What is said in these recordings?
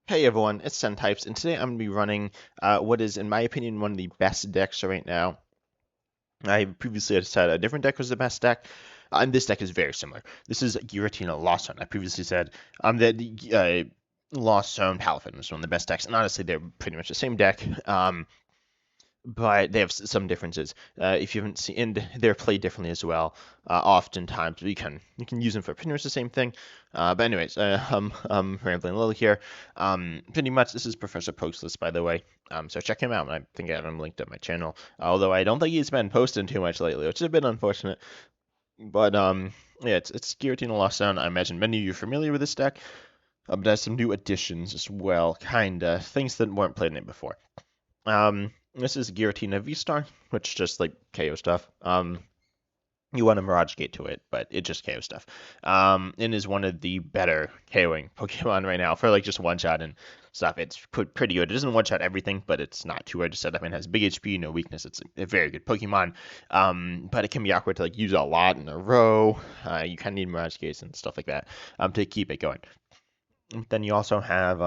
Hey everyone, it's Types, and today I'm going to be running what is, in my opinion, one of the best decks right now. I previously had said a different deck was the best deck, and this deck is very similar. This is Giratina Lost Zone. I previously said that Lost Zone Palafin was one of the best decks, and honestly, they're pretty much the same deck. But they have some differences. If you haven't seen, and they're played differently as well. Oftentimes, you can use them for pretty much the same thing. But anyways, I'm rambling a little here. Pretty much, this is Professor Postless, by the way. So check him out. I think I have him linked up my channel. Although I don't think he's been posting too much lately, which is a bit unfortunate. But yeah, it's Giratina Lost Zone. I imagine many of you are familiar with this deck. But it has some new additions as well, kinda things that weren't played in it before. This is Giratina V-Star, which just like KO stuff. You want a Mirage Gate to it, but it just KO stuff. And is one of the better KOing Pokemon right now for like just one shot and stuff. It's pretty good. It doesn't one shot everything, but it's not too hard to set up and has big HP, no weakness. It's a very good Pokemon. But it can be awkward to like use a lot in a row. You kind of need Mirage Gates and stuff like that to keep it going. Then you also have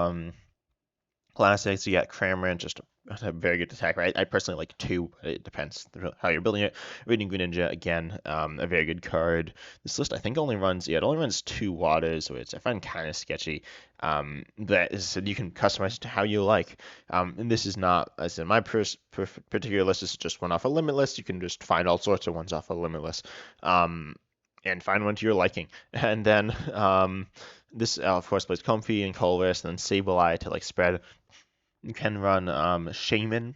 Classics, you got Cramorant, just a very good attack, right? I personally like two. It depends how you're building it. Radiant Greninja, again, a very good card. This list, I think, only runs, yeah, it only runs two waters, which I find kind of sketchy. That is, you can customize it to how you like. And this is not, as in my particular list, this is just one off a limit list. You can just find all sorts of ones off a limit list. And find one to your liking. And then this, of course, plays Comfey and Colress, and then Sableye to like spread. You can run Shaman.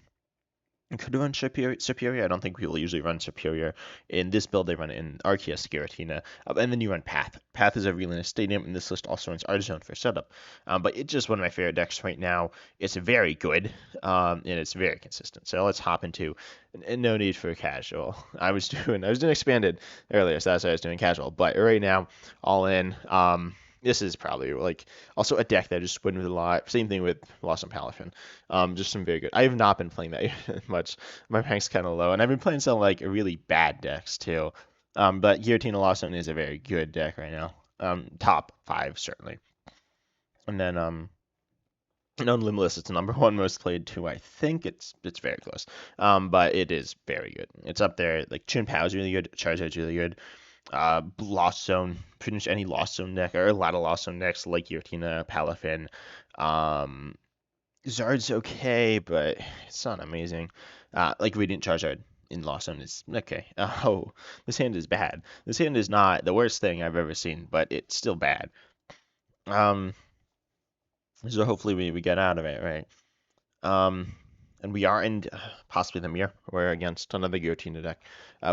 You could run Superior. I don't think people usually run Superior. In this build, they run it in Arceus, Giratina. And then you run Path. Path is a really nice stadium, and this list also runs Artazon for setup. But it's just one of my favorite decks right now. It's very good, and it's very consistent. So let's hop into, and no need for casual. I was doing expanded earlier, so that's why I was doing casual. But right now, all in. This is probably like also a deck that I just win with a lot. Same thing with Lost on Palafin. Just some very good. I have not been playing that much. My rank's kind of low, and I've been playing some like really bad decks too. But Giratina Lost Zone is a very good deck right now. Top five certainly. And then on Limitless, it's the number one most played too. I think it's very close. But it is very good. It's up there. Like Chien-Pao is really good. Charizard's really good. Lost Zone, pretty much any Lost Zone deck, or a lot of Lost Zone decks like Giratina, Palafin. Um, Zard's okay, but it's not amazing. Like Radiant Charizard in Lost Zone is okay. Oh, this hand is bad. This hand is not the worst thing I've ever seen, but it's still bad. Um, so hopefully we get out of it, right? Um, and we are in possibly the mirror. We're against another Giratina deck.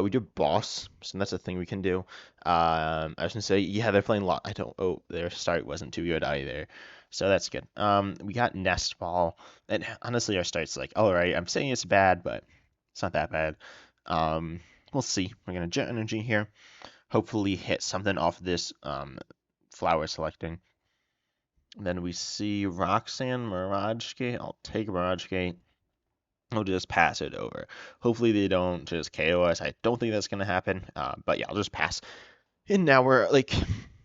We do boss, so that's a thing we can do. I was gonna say, yeah, they're playing lot. I don't. Oh, their start wasn't too good either, so that's good. We got Nest Ball, and honestly, our start's like, all right. I'm saying it's bad, but it's not that bad. Um, we'll see. We're gonna Jet Energy here. Hopefully, hit something off this flower selecting. Then we see Roxanne Mirage Gate. I'll take Mirage Gate. I'll just pass it over. Hopefully they don't just KO us. I don't think that's gonna happen. But yeah, I'll just pass. And now we're like,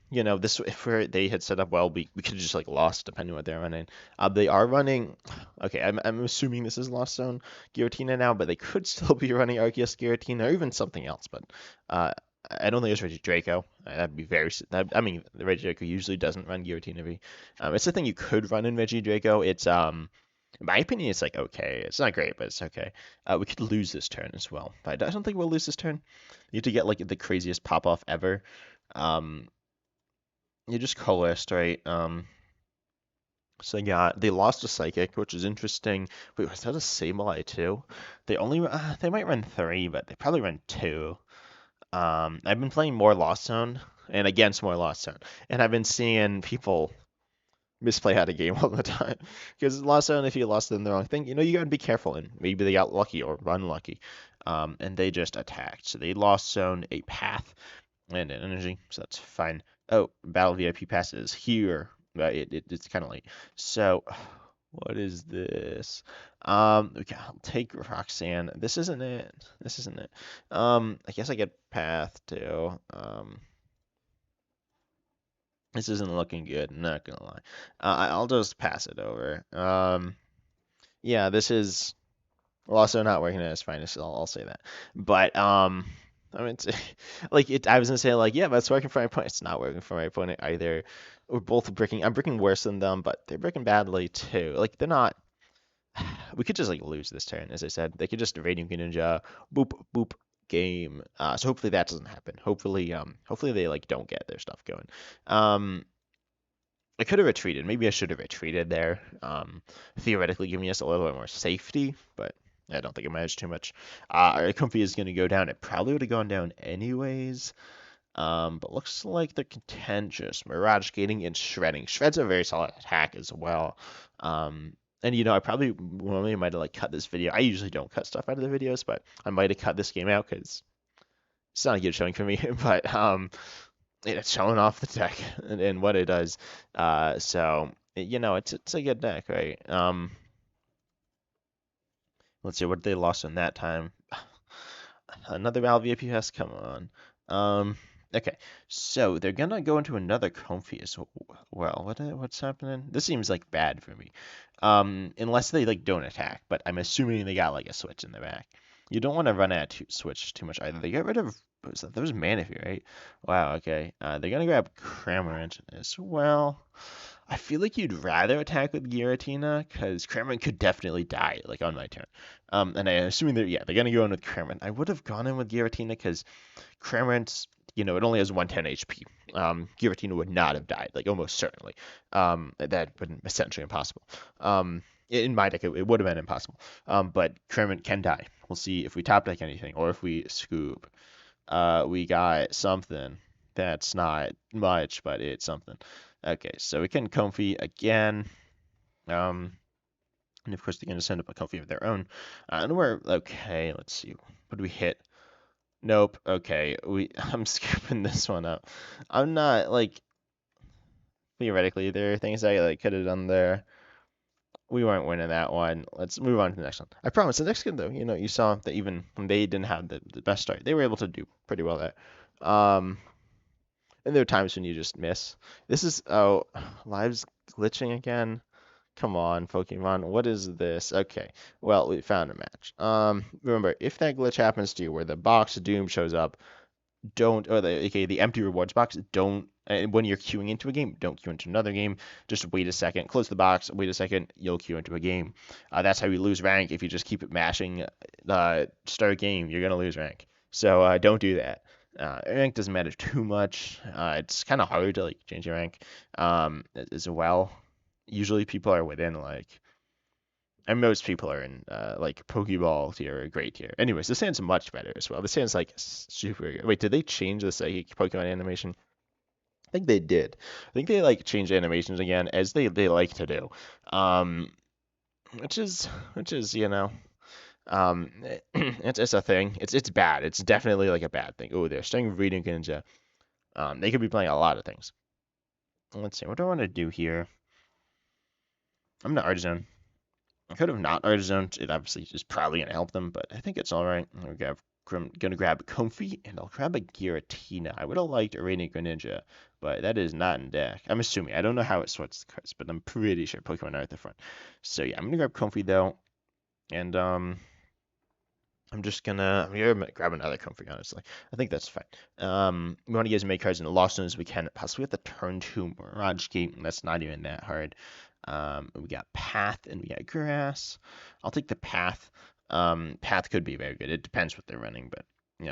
this if they had set up well, we could have just like lost depending on what they're running. They are running. Okay, I'm assuming this is Lost Zone Giratina now, but they could still be running Arceus Giratina or even something else. But I don't think it's Regidrago. That'd be very. I mean, the Regidrago usually doesn't run Giratina V. It's the thing you could run in Regidrago. It's in my opinion, it's like okay. It's not great, but it's okay. We could lose this turn as well, but I don't think we'll lose this turn. You have to get like the craziest pop off ever. Um, you just coalesced, right? So yeah, they lost a psychic, which is interesting. Wait, was that a Sableye too? They might run three, but they probably run two. I've been playing more Lost Zone and against more Lost Zone, and I've been seeing people misplay out of game all the time. Because Lost Zone, if you lost them the wrong thing, you gotta be careful, and maybe they got lucky or unlucky. And they just attacked. So they lost zone a path and an energy, so that's fine. Oh, Battle VIP pass is here. It's kind of late. So, what is this? Okay, I'll take Roxanne. This isn't it. This isn't it. I guess I get path too. This isn't looking good, I'm not gonna lie. I'll just pass it over. Yeah, this is also not working as fine as I'll say that. But I mean, it's, like it. I was gonna say like, yeah, but it's working for my opponent. It's not working for my opponent either. We're both bricking. I'm bricking worse than them, but they're bricking badly too. Like they're not. We could just like lose this turn, as I said. They could just Radiant Ninja, boop boop game. So hopefully that doesn't happen. Hopefully they like don't get their stuff going. Um, I could have retreated. Maybe I should have retreated there. Theoretically giving us a little bit more safety, but I don't think it matters too much. Our Comfy is going to go down. It probably would have gone down anyways. But looks like they're contentious. Mirage gating and shredding. Shred's a very solid attack as well. And I probably normally might have like cut this video. I usually don't cut stuff out of the videos, but I might have cut this game out because it's not a good showing for me. But it's showing off the deck and what it does. So it's a good deck, right? Let's see what they lost in that time. Another Val VIP has come on. Okay, so they're gonna go into another Comfy as well. What's happening? This seems like bad for me. Unless they like don't attack, but I'm assuming they got like a switch in the back. You don't want to run at switch too much either. They get rid of what was that? That was Manaphy, right? Wow. Okay. They're gonna grab Cramorant as well. I feel like you'd rather attack with Giratina because Cramorant could definitely die like on my turn. And I'm assuming they're gonna go in with Cramorant. I would have gone in with Giratina because Cramorant's it only has 110 HP. Giratina would not have died, like almost certainly. That would been essentially impossible. In my deck, it would have been impossible. But Cramorant can die. We'll see if we top deck anything or if we scoop. We got something that's not much, but it's something. Okay, so we can Comfy again. And of course they're going to send up a Comfy of their own. And we're okay. Let's see. What do we hit? Nope. Okay, I'm skipping this one up. I'm not like theoretically there are things I like could have done there. We weren't winning that one. Let's move on to the next one. I promise the next game though, you saw that even when they didn't have the best start, they were able to do pretty well there. And there are times when you just miss. This is lives glitching again. Come on, Pokemon. What is this? Okay. Well, we found a match. Remember, if that glitch happens to you where the box of doom shows up, don't or the empty rewards box, don't when you're queuing into a game, don't queue into another game. Just wait a second, close the box, wait a second, you'll queue into a game. That's how you lose rank. If you just keep mashing start game, you're gonna lose rank. So don't do that. Rank doesn't matter too much. It's kind of hard to like change your rank as well. Usually people are within like, and most people are in like Pokeball tier or Great tier. Anyways, this hand's much better as well. This hand's like super good. Wait, did they change the Psychic Pokemon animation? I think they did. I think they like changed animations again as they like to do. Um, which is it's a thing. It's bad. It's definitely like a bad thing. Oh, they're starting Radiant Ninja. They could be playing a lot of things. Let's see. What do I want to do here? I'm gonna Artisan. I could have not Artisan. It obviously is probably gonna help them, but I think it's all right. I'm gonna grab Comfy and I'll grab a Giratina. I would have liked a Radiant Greninja, but that is not in deck. I'm assuming. I don't know how it sorts the cards, but I'm pretty sure Pokemon are at the front. So yeah, I'm gonna grab Comfy though, and I'm gonna grab another Comfy, honestly. I think that's fine. We want to get as many cards in the lost zone as we can. Possibly at the turn 2 Mirage Gate. That's not even that hard. We got Path and we got Grass. I'll take the Path. Path could be very good. It depends what they're running, but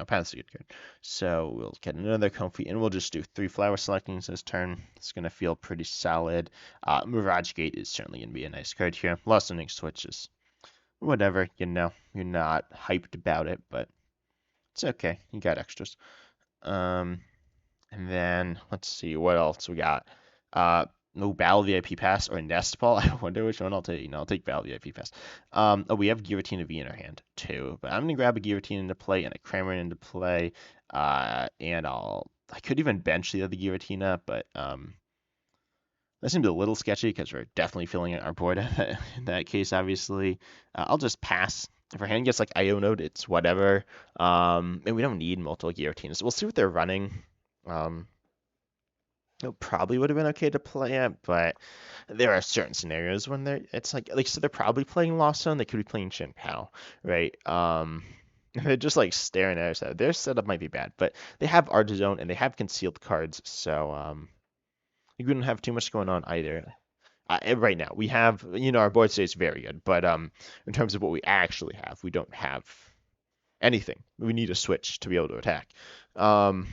Path's a good card. So we'll get another Comfy, and we'll just do 3 flower selectings this turn. It's gonna feel pretty solid. Mirage Gate is certainly gonna be a nice card here. Lost Zoning switches. Whatever, you're not hyped about it, but it's okay. You got extras. And then let's see what else we got. No Battle VIP Pass or Nest Ball. I wonder which one I'll take. I'll take Battle VIP Pass. We have Giratina V in our hand too, but I'm gonna grab a Giratina into play and a Cramorant into play. And I could even bench the other Giratina, but that seems a little sketchy because we're definitely filling our board in that case, obviously. I'll just pass. If our hand gets like Ionode, it's whatever. And we don't need multiple Giratinas. We'll see what they're running. It probably would have been okay to play it, but there are certain scenarios when it's like so they're probably playing Lost Zone, they could be playing Shin Pao, right? They're just like staring at us. Their setup might be bad, but they have Artizone and they have concealed cards, so we wouldn't have too much going on either. Right now, we have, our board state is very good, but in terms of what we actually have, we don't have anything. We need a switch to be able to attack. Um,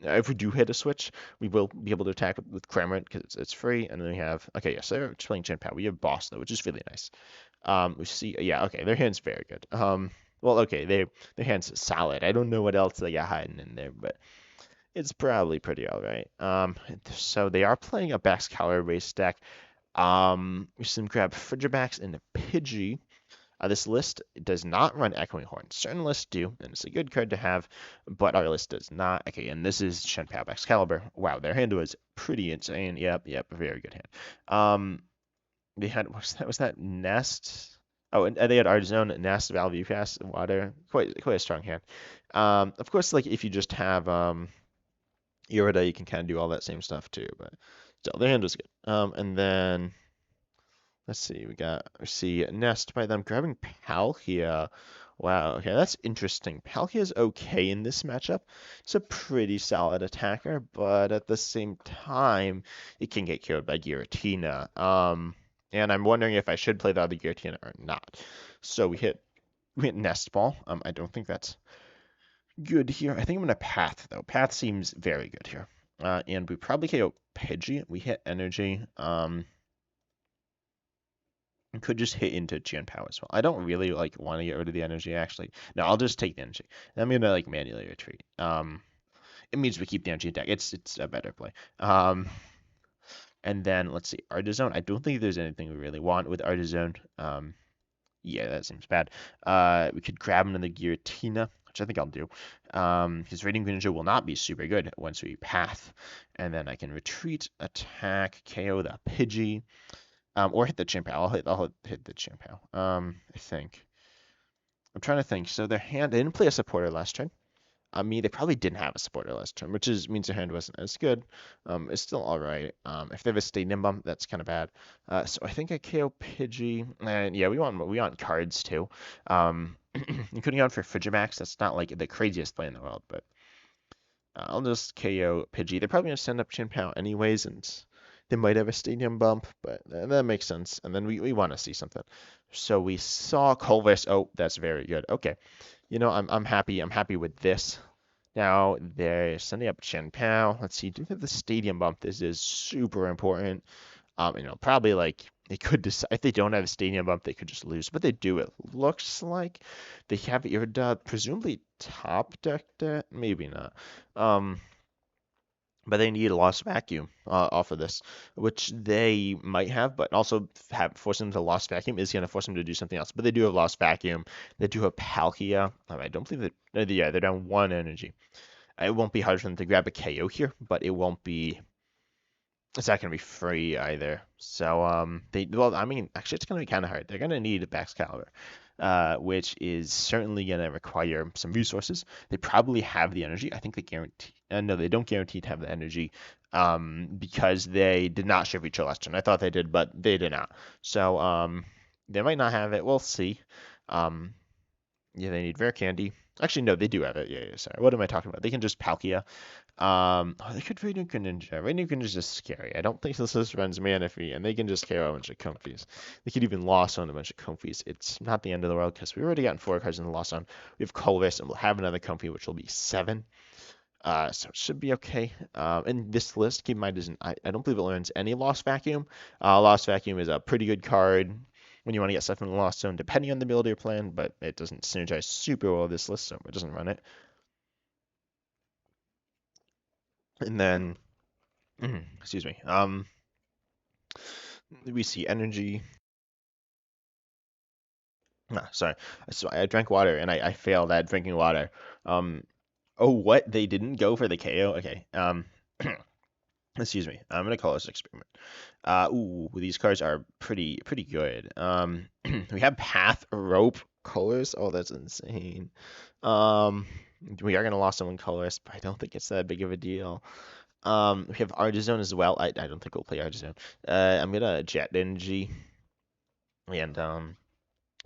if we do hit a switch, we will be able to attack with Cramorant because it's free. And then we have, okay, yes, they're just playing Chen Pao. We have Boss though, which is really nice. We see, yeah, okay, their hand's very good. Well, okay, their hand's solid. I don't know what else they got hiding in there, but it's probably pretty all right. So they are playing a Baxcalibur race deck. We see them grab Frigibax and a Pidgey. This list does not run Echoing Horn. Certain lists do, and it's a good card to have, but our list does not. Okay, and this is Shen Pao Excalibur. Wow, their hand was pretty insane. Yep, a very good hand. They had, was that Nest? Oh, and they had Artizone, Nest, Value Pass, Water. Quite a strong hand. Of course, like if you just have Irida, you can kind of do all that same stuff too, but still, their hand was good. And then let's see, we see Nest by them grabbing Palkia. Wow, okay, that's interesting. Palkia's okay in this matchup. It's a pretty solid attacker, but at the same time, it can get killed by Giratina. And I'm wondering if I should play the other Giratina or not. So we hit Nest Ball. I don't think that's good here. I think I'm gonna Path though. Path seems very good here. And we probably KO Pidgey. We hit Energy. Could just hit into Chen Pao as well. I don't really like want to get rid of the energy actually. No, I'll just take the energy. I'm gonna like manually retreat. It means we keep the energy deck. It's a better play. And then let's see, Artizone. I don't think there's anything we really want with Artizone. Yeah, that seems bad. We could grab another Giratina, which I think I'll do. His Radiant Greninja will not be super good once we Path, and then I can retreat, attack, KO the Pidgey. Or hit the Chien-Pao. I'll hit the Chien-Pao. I think. I'm trying to think. So their hand, they didn't play a supporter last turn. They probably didn't have a supporter last turn, which means their hand wasn't as good. It's still all right. If they have a Stadium Bump, that's kind of bad. So I think I KO Pidgey, and yeah, we want cards too. Including on for Frigimax. That's not like the craziest play in the world, but I'll just KO Pidgey. They're probably gonna send up Chien-Pao anyways, and they might have a Stadium Bump, but that makes sense. And then we want to see something. So we saw Colvis. Oh, that's very good. Okay. I'm happy. I'm happy with this. Now they're sending up Chien-Pao. Let's see. Do they have the Stadium Bump? This is super important. Probably like they could decide if they don't have a Stadium Bump, they could just lose. But they do. It looks like they have Irida, presumably top decked it. Maybe not. But they need a lost vacuum off of this, which they might have, but also force them to lost vacuum is going to force them to do something else. But they do have lost vacuum. They do have Palkia. I don't believe that. Yeah, they're down one energy. It won't be hard for them to grab a KO here, but it won't be. It's not going to be free either. So actually, it's going to be kind of hard. They're going to need a Baxcalibur, which is certainly going to require some resources. They probably have the energy. I think they guarantee. No, they don't guarantee to have the energy, because they did not share feature last turn. I thought they did, but they did not. So they might not have it. We'll see. Yeah, they need Rare Candy. Actually, no, they do have it. Yeah, sorry. What am I talking about? They can just Palkia. They could Radiant Greninja. Radiant Greninja is just scary. I don't think this list runs Manaphy, and they can just KO a bunch of Comfies. They could even loss on a bunch of Comfies. It's not the end of the world because we've already gotten 4 cards in the loss on. We have Colvis, and we'll have another Comfy, which will be 7. So it should be okay. And this list, keep in mind, I don't believe it learns any Lost Vacuum. Lost Vacuum is a pretty good card when you want to get stuff in the Lost Zone, depending on the ability you're playing, but it doesn't synergize super well with this list, so it doesn't run it. And then, excuse me, we see energy. Sorry, so I drank water and I failed at drinking water. Oh, what? They didn't go for the KO? Okay. Excuse me. I'm gonna call this an experiment. These cards are pretty good. We have Path, Rope, Colors. Oh, that's insane. We are gonna lose someone Colors, but I don't think it's that big of a deal. We have Artizone as well. I don't think we'll play Artizone. I'm gonna Jet Energy and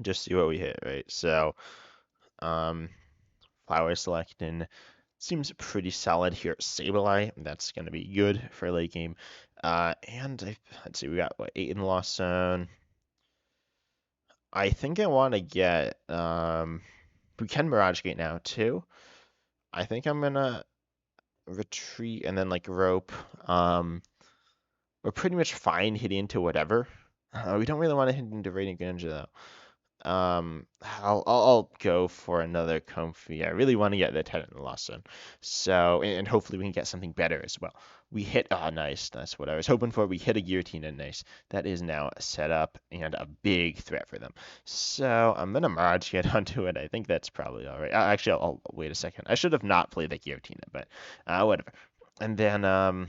just see what we hit, right? So um Flower Selecting seems pretty solid here. Sableye, that's gonna be good for late game. Let's see, we got what 8 in the Lost Zone. I think I want to get we can Mirage Gate now too. I think I'm gonna retreat and then like rope. We're pretty much fine hitting into whatever. We don't really want to hit into Radiant Greninja though. I'll go for another Comfy. I really want to get the Tenant and Lost Zone. So, and hopefully we can get something better as well. We hit, oh, nice. That's what I was hoping for. We hit a Giratina, nice. That is now set up and a big threat for them. So I'm going to Mirage get onto it. I think that's probably all right. Actually, I'll wait a second. I should have not played the Giratina, but whatever. And then,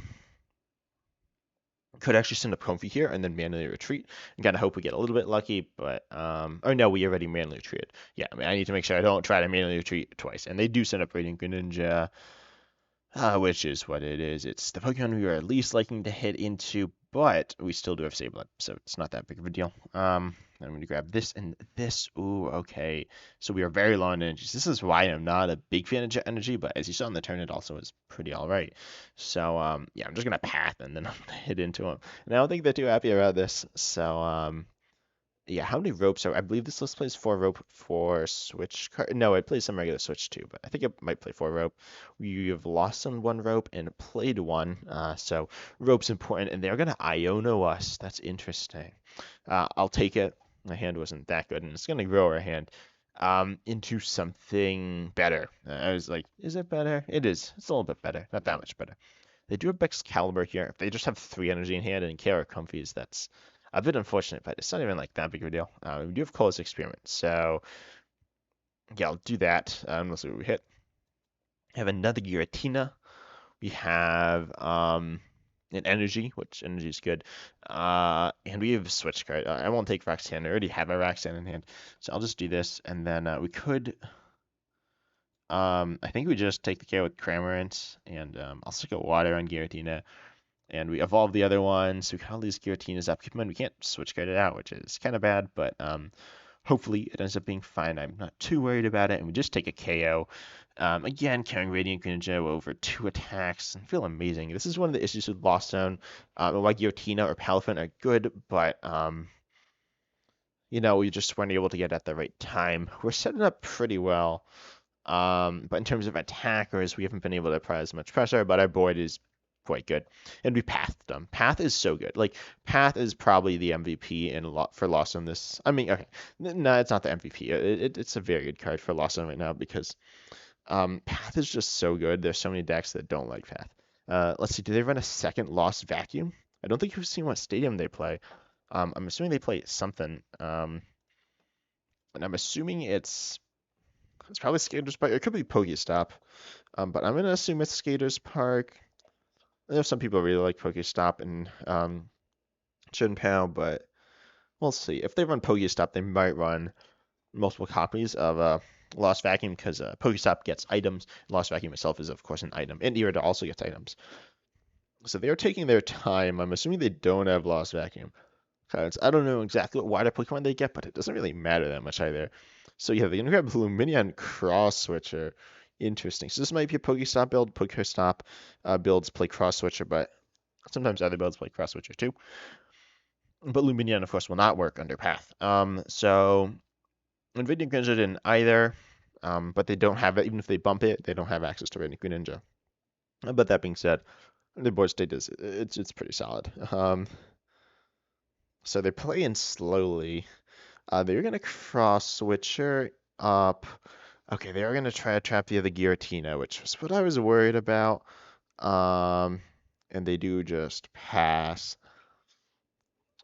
could actually send up Comfy here and then manually retreat and kind of hope we get a little bit lucky, but oh no, we already manually retreated. Yeah, I mean, I need to make sure I don't try to manually retreat twice. And they do send up Radiant Greninja, which is what it is. It's the Pokemon we are at least liking to hit into, but we still do have Sableye, so it's not that big of a deal. I'm going to grab this and this. Ooh, okay. So we are very low on energies. This is why I'm not a big fan of Jet Energy, but as you saw in the turn, it also is pretty all right. So, yeah, I'm just going to Path and then I'm going to hit into him. And I don't think they're too happy about this. So, yeah, how many ropes are? I believe this list plays 4 rope for switch card. No, it plays some regular switch too, but I think it might play 4 rope. We have lost on 1 rope and played 1, so rope's important, and they're gonna Iono us. That's interesting. I'll take it. My hand wasn't that good, and it's gonna grow our hand into something better. I was like, is it better? It is. It's a little bit better, not that much better. They do have Excalibur here. If they just have 3 energy in hand and care Comfies, that's a bit unfortunate, but it's not even like that big of a deal. We do have Cole's Experiment, so yeah, I'll do that. Let's see what we hit. We have another Giratina. We have an Energy, which Energy is good. And we have a Switch card. I won't take Roxanne. I already have a Roxanne in hand, so I'll just do this, and then we could. I think we just take the care with Cramorant, and I'll stick a Water on Giratina. And we evolve the other one, so we can all these Giratinas up. Keep in mind, we can't switch card it out, which is kind of bad, but hopefully it ends up being fine. I'm not too worried about it, and we just take a KO. Again, carrying Radiant Greninja over 2 attacks and feel amazing. This is one of the issues with Lost Zone. Why Giratina or Palafin are good, but you know, we just weren't able to get at the right time. We're setting up pretty well. But in terms of attackers, we haven't been able to apply as much pressure, but our board is quite good. And we pathed them. Path is so good. Like, Path is probably the MVP for Lost on this. I mean, okay, no, it's not the MVP. It's a very good card for Lost on right now because Path is just so good. There's so many decks that don't like Path. Let's see, do they run a second Lost Vacuum? I don't think we've seen what stadium they play. I'm assuming they play something. And I'm assuming it's probably Skaters Park. It could be Pokestop. But I'm gonna assume it's Skaters Park. I know some people really like Pokestop and Chien-Pao, but we'll see. If they run Pokestop, they might run multiple copies of Lost Vacuum because Pokestop gets items. Lost Vacuum itself is, of course, an item. And Irida also gets items. So they're taking their time. I'm assuming they don't have Lost Vacuum cards. I don't know exactly what water Pokemon they get, but it doesn't really matter that much either. So yeah, they're gonna grab Lumineon Cross Switcher. Interesting. So this might be a Pokestop build. Pokestop builds play Cross Switcher, but sometimes other builds play Cross Switcher too. But Lumineon, of course, will not work under Path. So Radiant Greninja didn't either, but they don't have it. Even if they bump it, they don't have access to Radiant Greninja. But that being said, the board state is it's pretty solid. So they're playing slowly. They're gonna Cross Switcher up. Okay, they are gonna try to trap the other Giratina, which was what I was worried about. And they do just pass.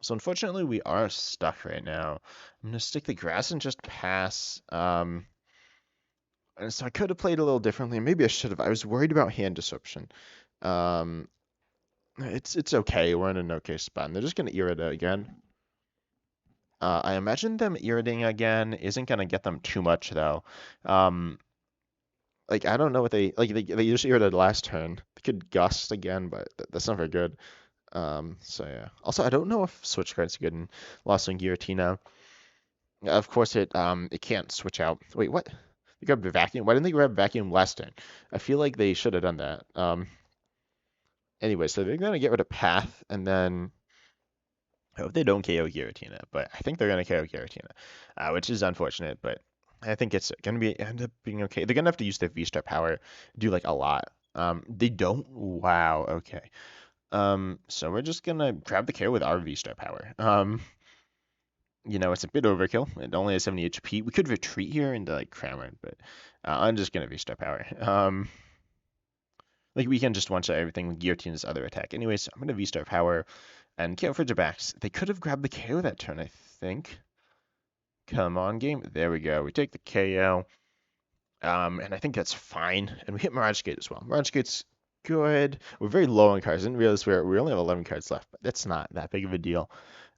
So unfortunately, we are stuck right now. I'm gonna stick the grass and just pass. And so I could have played a little differently. Maybe I should have. I was worried about hand disruption. It's okay. We're in an okay spot. And they're just gonna Irida again. I imagine them Iridating again isn't gonna get them too much though. Like I don't know what they just Iridated last turn. could Gust again, but that's not very good. So yeah. Also, I don't know if switch cards are good in Lost in Giratina. Of course, it can't switch out. Wait, what? They grabbed a vacuum. Why didn't they grab vacuum last turn? I feel like they should have done that. Anyway, so they're gonna get rid of Path, and then I hope they don't KO Giratina, but I think they're gonna KO Giratina, which is unfortunate, but I think it's gonna be end up being okay. They're gonna have to use their V-Star power, do like a lot. They don't. Wow. Okay. So we're just gonna grab the KO with our V-Star power. It's a bit overkill. It only has 70 HP. We could retreat here into like Cramorant, but I'm just gonna V-Star power. Like we can just one-shot everything with Guillotina's other attack. Anyways, I'm gonna V-Star power and KO Frigibax. They could have grabbed the KO that turn, I think. Come on, game. There we go. We take the KO. And I think that's fine. And we hit Mirage Gate as well. Mirage Gate's good. We're very low on cards. I didn't realize we only have 11 cards left, but that's not that big of a deal.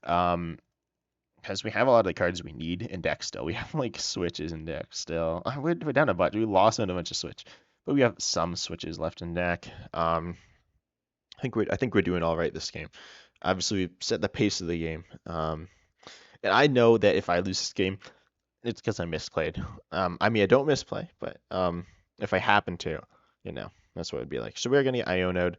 Because we have a lot of the cards we need in deck still. We have like switches in deck still. We're down a bunch. We lost on a bunch of switch, but we have some switches left in deck. I think we're doing all right this game. Obviously, we set the pace of the game. And I know that if I lose this game, it's because I misplayed. I mean, I don't misplay, but if I happen to, that's what it'd be like. So we're gonna get Ionode.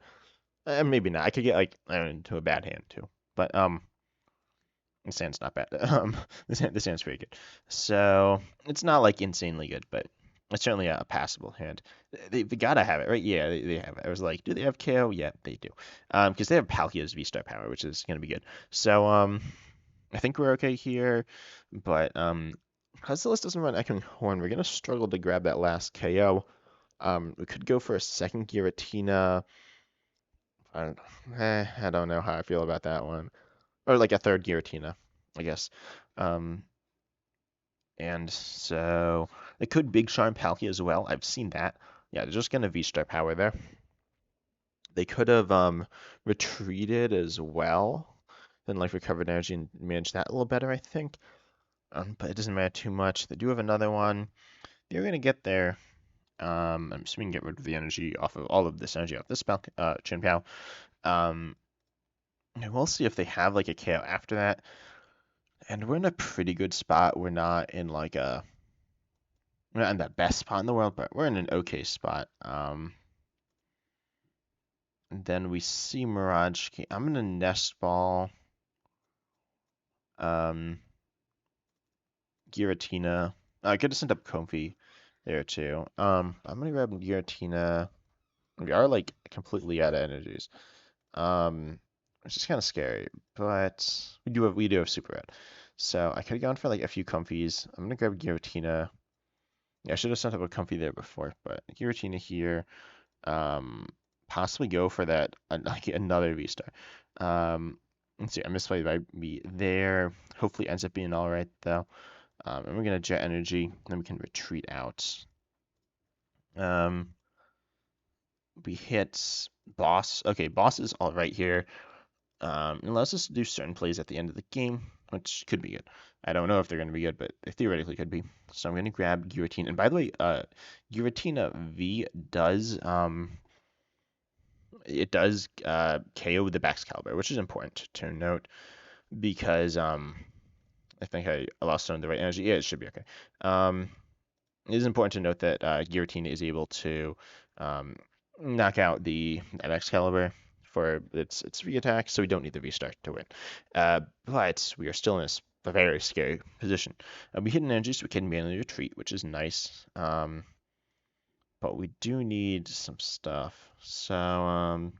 Maybe not. I could get like Ionode to a bad hand too. But the sand's not bad. The sand's pretty good. So it's not like insanely good, but it's certainly a passable hand. They gotta have it, right? Yeah, they have it. I was like, do they have KO? Yeah, they do. Because they have Palkia's V-Star power, which is gonna be good. So I think we're okay here, but because the list doesn't run Echoing Horn, we're gonna struggle to grab that last KO. We could go for a second Giratina. I don't know how I feel about that one. Or like a third Giratina, I guess. And so they could Big Charm Palkia as well. I've seen that. Yeah, they're just gonna V-Star power there. They could have retreated as well, then like recovered energy and managed that a little better, I think. But it doesn't matter too much. They do have another one. They're gonna get there. I'm assuming get rid of the energy off of all of this energy off this Chien-Pao. And we'll see if they have like a KO after that. And we're in a pretty good spot. We're not in like we're not in the best spot in the world, but we're in an okay spot. And then we see Mirage. I'm gonna Nest Ball. Giratina. I could have sent up Comfey there too. I'm gonna grab Giratina. We are like completely out of energies. Which is kind of scary, but we do have Super Red. So I could have gone for like a few Comfies. I'm gonna grab Giratina. Yeah, I should have sent up a Comfey there before, but Giratina here. Possibly go for that like another V-Star. Let's see, I misplayed by me there. Hopefully ends up being all right though. And we're gonna Jet Energy, then we can retreat out. We hit Boss. Okay, Boss is all right here. It allows us to do certain plays at the end of the game, which could be good. I don't know if they're going to be good, but they theoretically could be. So I'm going to grab Giratina. And by the way, Giratina V does it does KO the Baxcalibur, which is important to note because I think I lost some of the right energy. Yeah, it should be okay. It is important to note that Giratina is able to knock out the Baxcalibur for its V attack, so we don't need the V-Star to win. But we are still in a very scary position. We hit an energy, so we can manually retreat, which is nice. But we do need some stuff. So,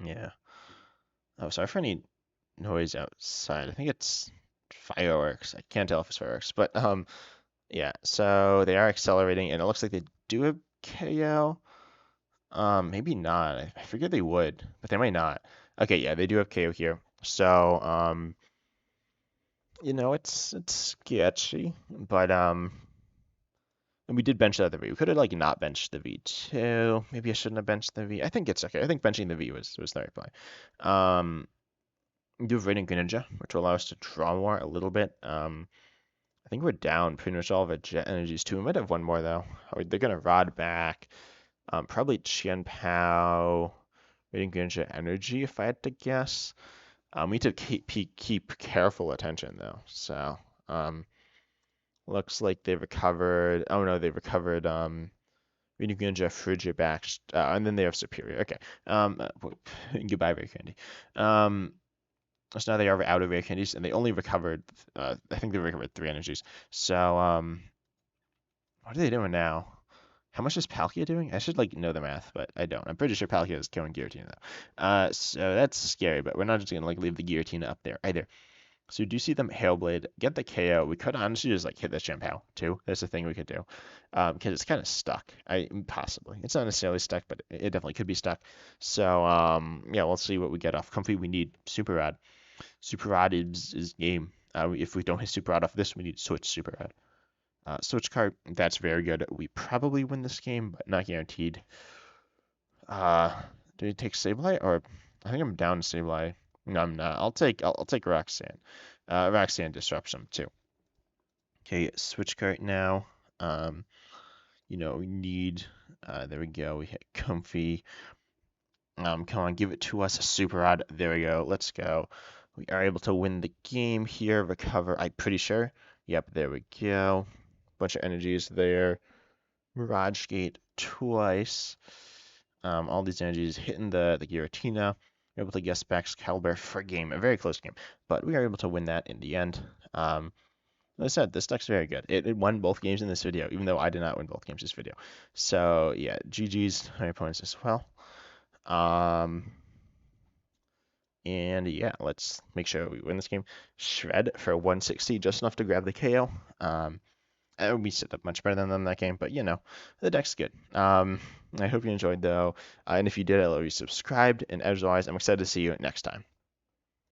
yeah. Oh, sorry for any noise outside. I think it's fireworks. I can't tell if it's fireworks, but yeah. So they are accelerating, and it looks like they do have KO. Maybe not. I figured they would, but they might not. Okay, yeah, they do have KO here. So, it's sketchy, but and we did bench the other V. We could have like not benched the V too. Maybe I shouldn't have benched the V. I think it's okay. I think benching the V was the right play. We do have Radiant Greninja, which will allow us to draw more a little bit. I think we're down pretty much all of our Jet energies too. We might have one more though. They're gonna Rod back. Probably Qian Pao, Radiant Greninja Energy, if I had to guess. We need to keep careful attention though. So, looks like they recovered. Oh no, they recovered. Radiant Greninja, Frigibax, and then they have Superior. Okay. Goodbye, Rare Candy. So now they are out of Rare Candies, and they only recovered. I think they recovered 3 energies. So, what are they doing now? How much is Palkia doing? I should like know the math, but I don't. I'm pretty sure Palkia is killing Giratina though. So that's scary, but we're not just gonna like leave the Giratina up there either. So you do see them Hailblade, get the KO. We could honestly just like hit the Chien-Pao too. That's the thing we could do. Because it's kind of stuck. Possibly. It's not necessarily stuck, but it definitely could be stuck. So yeah, let's see what we get off Comfey. We need Super Rod. Super Rod is game. If we don't hit Super Rod off this, we need to switch Super Rod. Switch card, that's very good. We probably win this game, but not guaranteed. Do we take Sableye or I think I'm down to Sableye. No, I'm not. I'll take Roxanne. Roxanne disrupts them too. Okay, switch card now. We need. There we go. We hit Comfey. Come on, give it to us. A Super Rod. There we go. Let's go. We are able to win the game here. Recover. I'm pretty sure. Yep. There we go. Bunch of energies there. Mirage Gate twice. All these energies hitting the Giratina. We're able to guess back Caliber for a game, a very close game, but we are able to win that in the end. Like I said, this deck's very good. It won both games in this video, even though I did not win both games this video. So yeah, GG's my opponents as well. And yeah, let's make sure we win this game. Shred for 160, just enough to grab the KO. We set up much better than them that game, but the deck's good. I hope you enjoyed though, and if you did, I love you subscribed, and as always, I'm excited to see you next time.